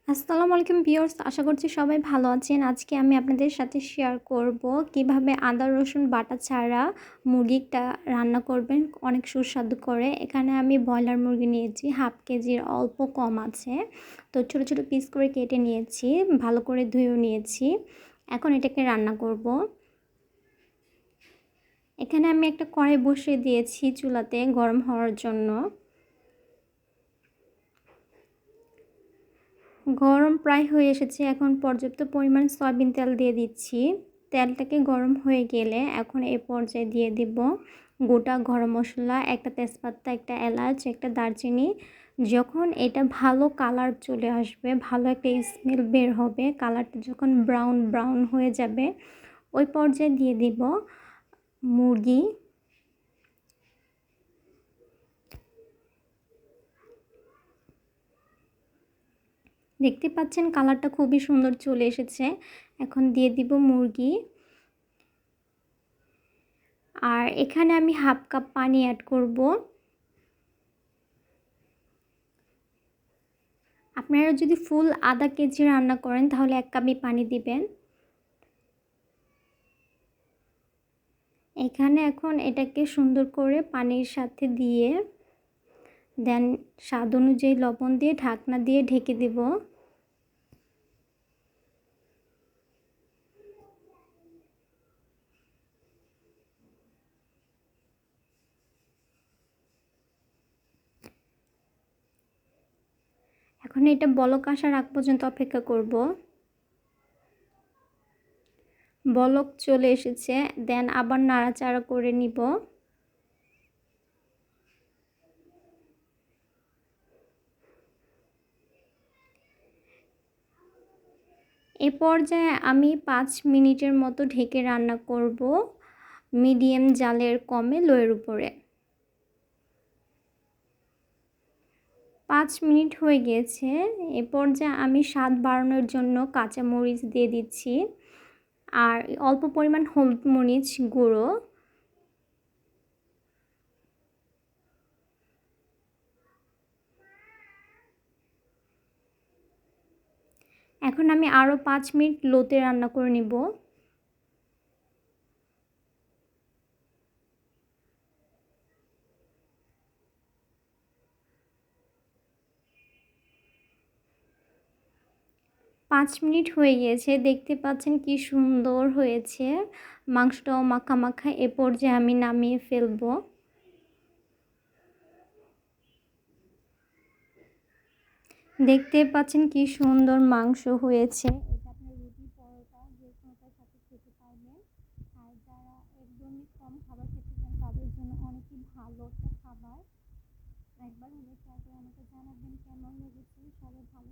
আসসালামু আলাইকুম ভিউয়ার্স, আশা করছি সবাই ভালো আছেন। আজকে আমি আপনাদের সাথে শেয়ার করব কিভাবে আদা রসুন বাটা ছাড়া মুরগিটা রান্না করবেন অনেক সুস্বাদু করে। এখানে আমি ব্রয়লার মুরগি নিয়েছি, হাফ কেজির অল্প কম আছে। তো ছোট ছোট পিস করে কেটে নিয়েছি, ভালো করে ধুয়েও নিয়েছি। এখন এটাকে রান্না করব। এখানে আমি একটা কড়াই বসিয়ে দিয়েছি চুলাতে গরম হওয়ার জন্য। গরম প্রায় হয়ে এসেছে। এখন পর্যাপ্ত পরিমাণ সয়াবিন তেল দিয়ে দিচ্ছি। তেলটাকে গরম হয়ে গেলে এখন এ পর্যায়ে দিয়ে দিব গোটা গরম মশলা, একটা তেজপাতা, একটা এলাচ, একটা দারচিনি। যখন এটা ভালো কালার চলে আসবে, ভালো একটা স্মেল বের হবে, কালারটা যখন ব্রাউন ব্রাউন হয়ে যাবে, ওই পর্যায়ে দিয়ে দিব মুরগি। দেখতে পাচ্ছেন কালারটা খুবই সুন্দর চলে এসেছে। এখন দিয়ে দিব মুরগি। আর এখানে আমি হাফ কাপ পানি অ্যাড করব। আপনারা যদি ফুল আধা কেজি রান্না করেন তাহলে 1 কাপই পানি দিবেন। এখানে এখন এটাকে সুন্দর করে পানির সাথে দিয়ে দেন স্বাদ অনুযায়ী লবণ দিয়ে ঢাকনা দিয়ে ঢেকে দেব। এখন এটা বলক আসার আগ পর্যন্ত অপেক্ষা করব। বলক চলে এসেছে, দেন আবার নাড়াচাড়া করে নিব। এ পর্যায়ে আমি 5 মিনিটের মতো ঢেকে রান্না করব, মিডিয়াম জালের কমে লোয়ের উপরে। 5 মিনিট হয়ে গিয়েছে। এ পর্যায়ে আমি স্বাদ বাড়ানোর জন্য কাঁচা মরিচ দিয়ে দিচ্ছি আর অল্প পরিমাণ হলুদ মরিচ গুঁড়ো। এখন আমি আরও 5 মিনিট লোতে রান্না করে নিব। পাঁচ মিনিট হয়ে গিয়েছে, দেখতে পাচ্ছেন কি সুন্দর হয়েছে। মাংসটাও মাখা মাখা। এ পর্যায়ে আমি নামিয়ে ফেলবো। দেখতে পাচ্ছেন কি সুন্দর মাংস হয়েছে। এটা আপনি রুটি পরোটা যে কোনোটার সাথে খেতে পারবেন। আর যারা একদমই কম খাবার খেতে চান তাদের জন্য অনেকই ভালো একটা খাবার। একবার হলে ট্রাই করে আমাকে জানাবেন কেমন লেগেছে। সবাই ভালো